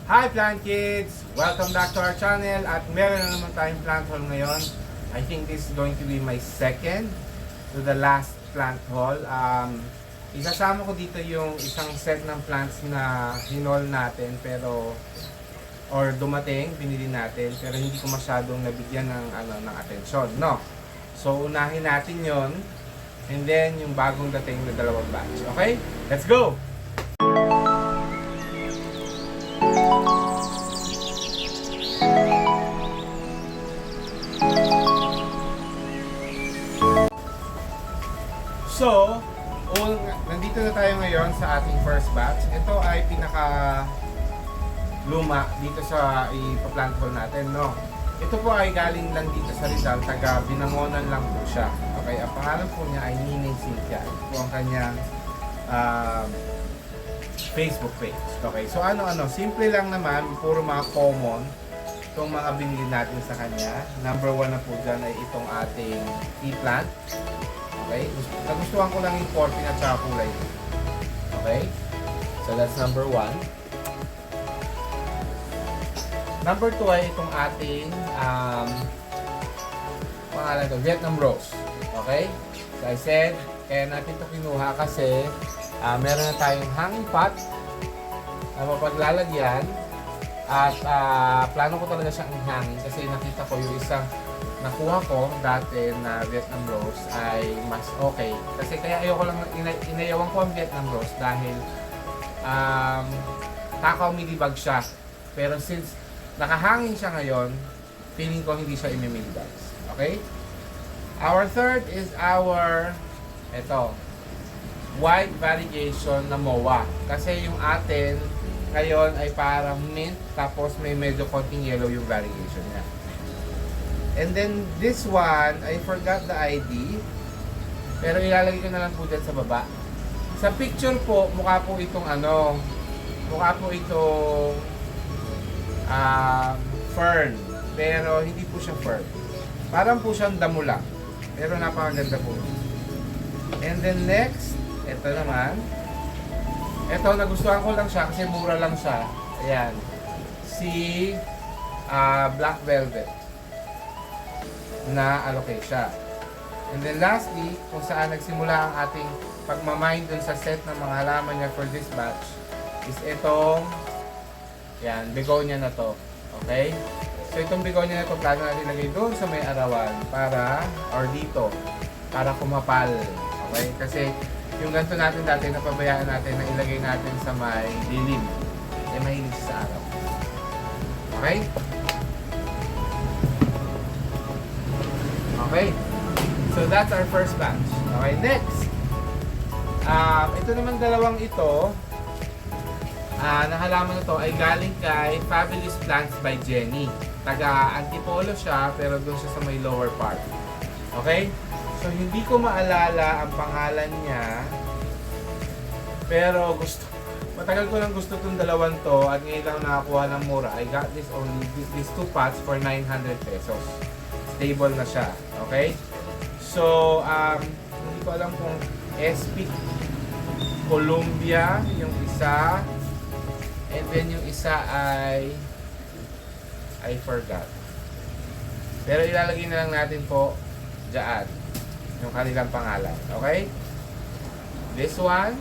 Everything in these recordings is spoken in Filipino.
Hi Plant Kids! Welcome back to our channel at meron na naman tayong plant haul ngayon. I think this is going to be my second to the last plant haul. Isasama ko dito yung isang set ng plants na hinol natin or dumating, binili natin pero hindi ko masyadong nabigyan ng atensyon, no? So unahin natin yon and then yung bagong dating na dalawang batch. Okay? Let's go! So, nandito na tayo ngayon sa ating first batch. Ito ay pinaka luma dito sa ipaplant hole natin, no? Ito po ay galing lang dito sa Rizal, taga Binangonan lang po siya. Okay, ang pangalan po niya ay Nineng Cynthia. Ito po ang kanyang Facebook page. Okay, so simple lang naman, puro mga common itong mga binili natin sa kanya. Number 1 na po dyan ay itong ating tea plant. Okay? Nagustuhan ko lang yung porting at saka kulay. Okay? So that's number 1. Number 2 ay itong ating pangalan ito, Vietnam Rose. Okay? So I said, kaya natin ito kinuha kasi meron na tayong hanging pot na mapaglalagyan at plano ko talaga siyang hanging kasi nakita ko yung isang nakuha ko dati na Vietnam Rose ay mas okay. Kasi kaya ayoko lang, inayawan ko ang Vietnam Rose dahil takaw milibag siya. Pero since nakahangin siya ngayon, feeling ko hindi siya imimilibags. Okay? Our third is white variegation na MOA. Kasi yung atin ngayon ay parang mint tapos may medyo konting yellow yung variegation niya. And then this one, I forgot the ID. Pero ilalagay ko na lang po dyan sa baba. Sa picture po, mukha po itong fern. Pero hindi po siya fern. Parang po siyang damo lang. Pero napakaganda po. And then next, ito naman. Ito, nagustuhan ko lang siya kasi mura lang siya. Ayan. Si Black Velvet na alocasia. And then lastly, kung saan nagsimula ang ating pagmamine dun sa set ng mga halaman niya for this batch is itong begonia na to. Okay? So itong begonia na to, plano natin lagay doon sa may arawan dito para kumapal. Okay? Kasi yung ganito natin dati, napabayaan natin na ilagay natin sa may dilim. Mahilig sa araw. Okay? Okay. So that's our first batch. Okay, next. Ito naman dalawang ito. Na halaman na to ay galing kay Fabulous Plants by Jenny. Taga Antipolo siya pero doon siya sa may lower part. Okay? So hindi ko maalala ang pangalan niya. Pero matagal ko lang gusto itong dalawang to at ngayon lang nakakuha ng mura. I got these 2 pots for 900 pesos. Stable na siya. Okay? So, hindi ko alam kung SP Columbia yung isa. And then yung isa ay I forgot. Pero ilalagay na lang natin po dyan yung kanilang pangalan. Okay? This one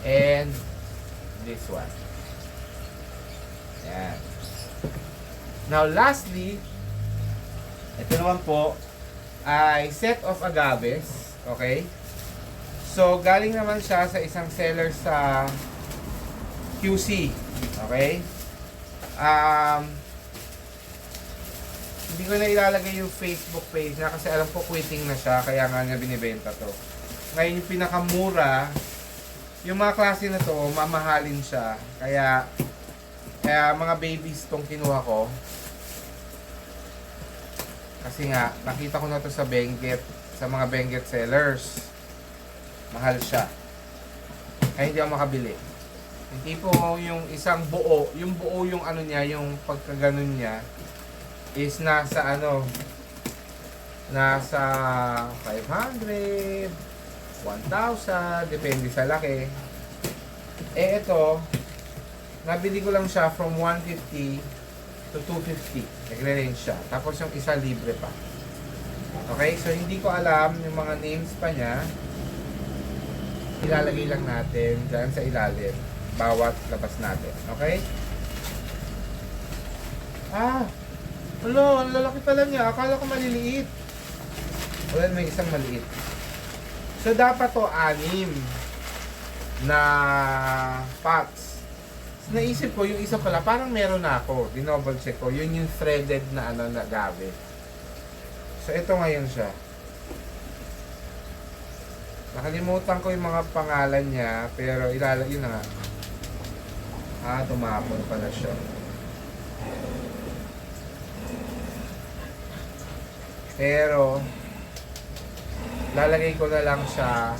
and this one. Yan. Now lastly, ito naman po ay set of agaves. Okay? So galing naman siya sa isang seller sa QC. Okay? Hindi ko na ilalagay yung Facebook page na kasi alam ko quitting na siya kaya nga niya binibenta to. Ngayon yung pinakamura, yung mga klase na to, mamahalin siya. Kaya mga babies tong kinuha ko. Kasi nga, nakita ko na to sa Benguet, sa mga Benguet sellers. Mahal siya. Kaya hindi ako makabili. Yung tipo yung isang buo, yung niya, yung pagkaganon niya, is nasa 500, 1,000, depende sa laki. Eh ito, Nabili ko lang siya from 150 to 250. Nagre-range siya. Tapos yung isa libre pa. Okay? So, hindi ko alam yung mga names pa niya. Ilalagay lang natin dyan sa ilalim. Bawat labas natin. Okay? Hello, ang lalaki pala niya. Akala ko maliliit. Wala, may isang maliit. So, dapat to 6 na pots. So, naisip ko, yung isa pala, parang meron na ako. Dinoble check ko. Yun yung threaded na na agave. So, ito ngayon siya. Nakalimutan ko yung mga pangalan niya, pero yun na nga. Tumapon pala siya. Pero, lalagay ko na lang siya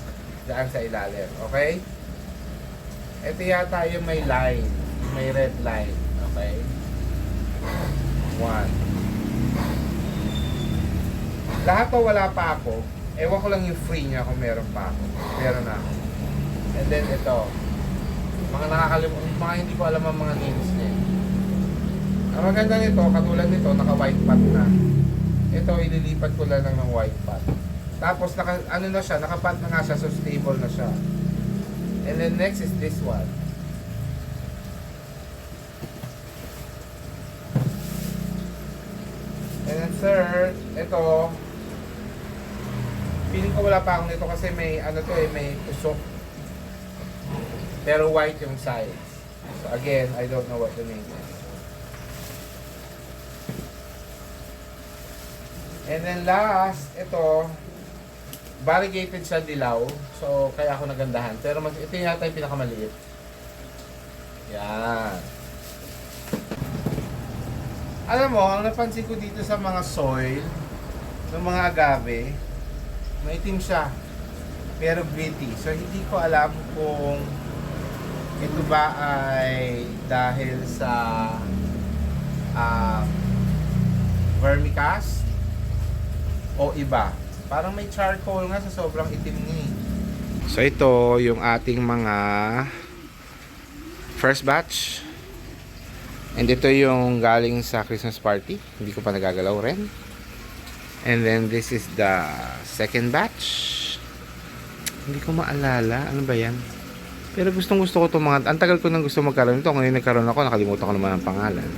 daan sa ilalim. Okay? Ito yata yung may line. Yung may red line. Okay? 1. Lahat to wala pa ako. Ewan ko lang yung free niya kung meron pa ako. Meron na ako. And then ito. Mga nakakalimutan. Mga hindi ko alam ang mga names niya. Ang maganda nito, katulad nito, naka white pot na. Ito, ililipat ko lang ng white pot. Tapos, ano na siya, naka-pot na nga siya, so stable na siya. And then next is this one. And then third, ito, feeling ko wala pa akong nito kasi may, may usok. Pero white yung sides. So again, I don't know what the name is. And then last, ito, variegated siya dilaw. So, kaya ako nagandahan. Pero ito yata yung pinakamaliit. Yan. Alam mo, ang napansin ko dito sa mga soil, ng mga agave, maitim siya. Pero gritty. So, hindi ko alam kung ito ba ay dahil sa vermicast o iba. Parang may charcoal nga sa sobrang itim niya. So ito yung ating mga first batch. And ito yung galing sa Christmas party. Hindi ko pa nagagalaw rin. And then this is the second batch. Hindi ko maalala. Ano ba yan? Pero gustong gusto ko itong mga... Ang tagal ko nang gusto magkaroon ito. Ngayon nagkaroon ako. Nakalimutan ko naman ang pangalan.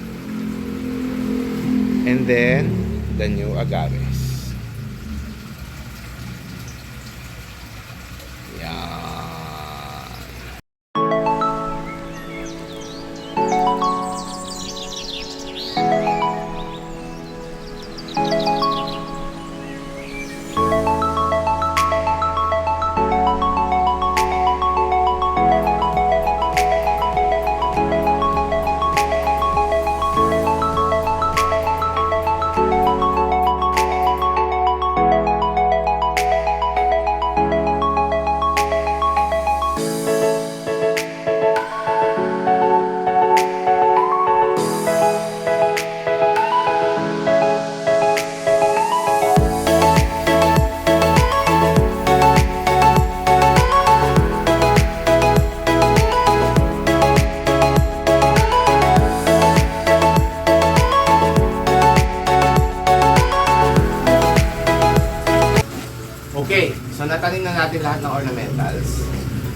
And then the new agaves. Okay, so natanim na natin lahat ng ornamentals.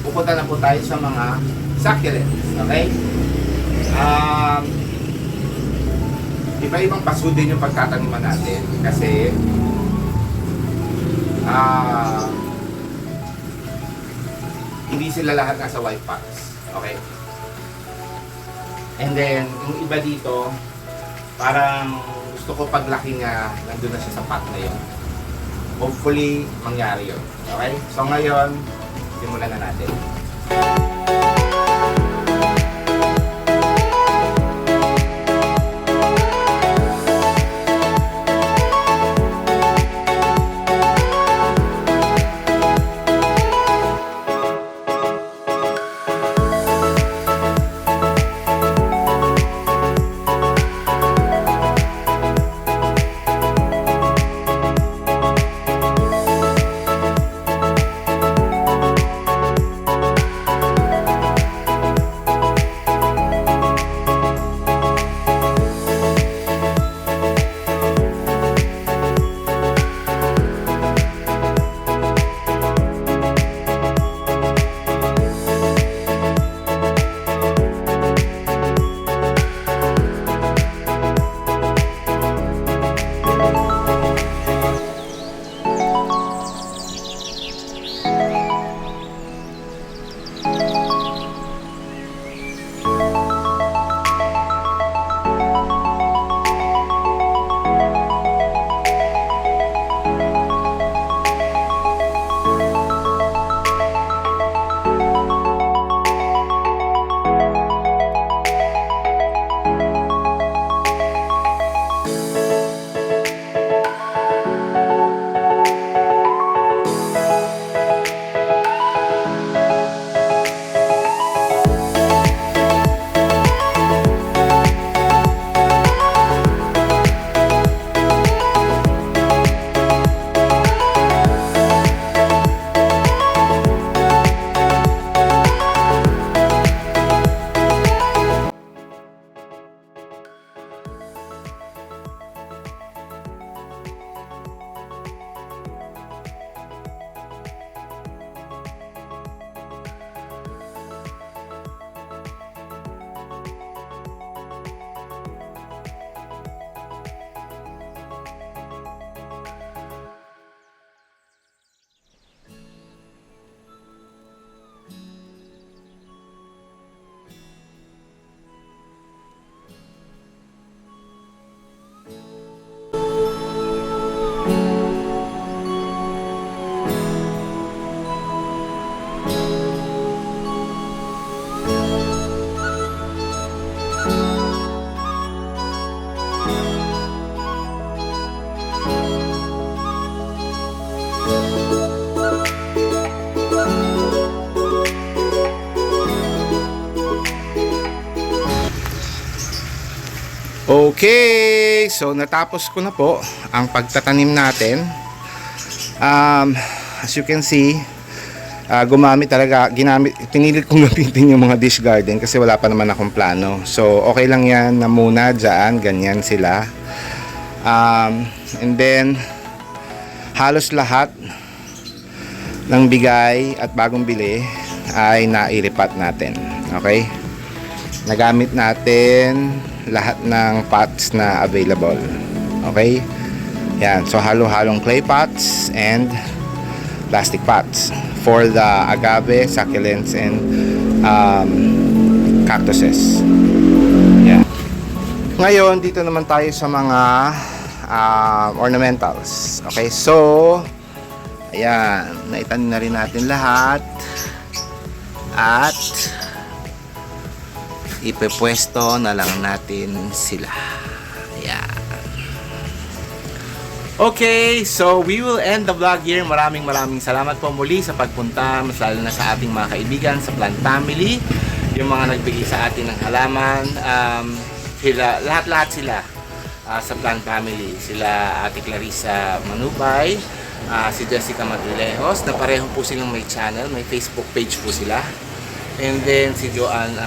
Pupunta na po tayo sa mga succulents, okay? Iba-ibang paso din yung pagtataniman natin kasi hindi sila lahat nasa white pots, okay? And then, yung iba dito, parang gusto ko paglaki nga, nandun na siya sa pot na yun. Hopefully, mangyari yun. Okay? So ngayon, simulan na natin. Okay, so natapos ko na po ang pagtatanim natin. As you can see, pinilit kong gamitin yung mga dish garden kasi wala pa naman akong plano. So okay lang yan na muna dyan, ganyan sila. And then halos lahat ng bigay at bagong bili ay nailipat natin. Okay, nagamit natin lahat ng pots na available. Okay, yan, so halo-halong clay pots and plastic pots for the agave, succulents, and cactuses. Yan. Ngayon dito naman tayo sa mga ornamentals. Okay, so ayan, naitanim na rin natin lahat at ipepwesto na lang natin sila. Ayan. Okay, so we will end the vlog here. Maraming salamat po muli sa pagpunta, mas lalo na sa ating mga kaibigan sa Plant Family, yung mga nagbigay sa atin ng halaman. Lahat sila sa Plant Family. Sila Ate Clarissa Manubay, si Jessica Madrilejos, na pareho po silang may channel, may Facebook page po sila. And then si Joanne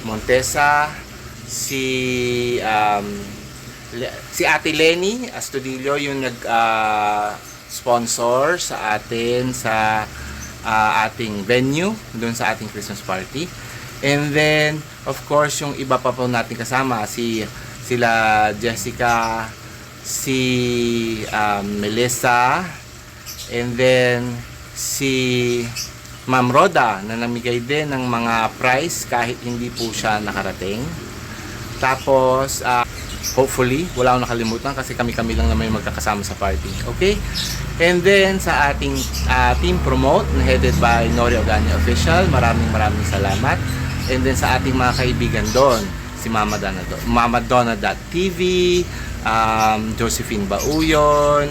Montesa, si Ate Lenny Astudillo, yung sponsor sa atin sa ating venue doon sa ating Christmas party. And then of course yung iba pa po natin kasama, sila Jessica, si Melissa, and then si Ma'am Roda na namigay din ng mga prize kahit hindi po siya nakarating. Tapos hopefully wala akong nakalimutan kasi kami lang naman yung magkakasama sa party. Okay? And then sa ating team promote na headed by Nori Ogani Official, maraming salamat. And then sa ating mga kaibigan doon, si Mama Donna.tv, Josephine Bauyon,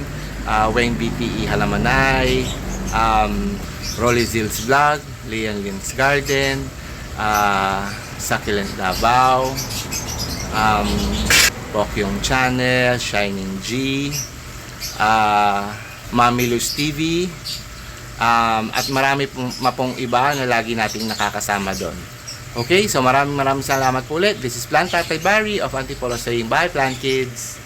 Wayne BTE Halamanay, Rolly Zil's Vlog, Leon Lynn's Garden, Succulent Davao, Pokyong Channel, Shining G, Mami Luz TV, at marami pong iba na lagi nating nakakasama doon. Okay, so maraming salamat po ulit. This is Plant Tatay Barry of Antipolo saying bye, Plant Kids!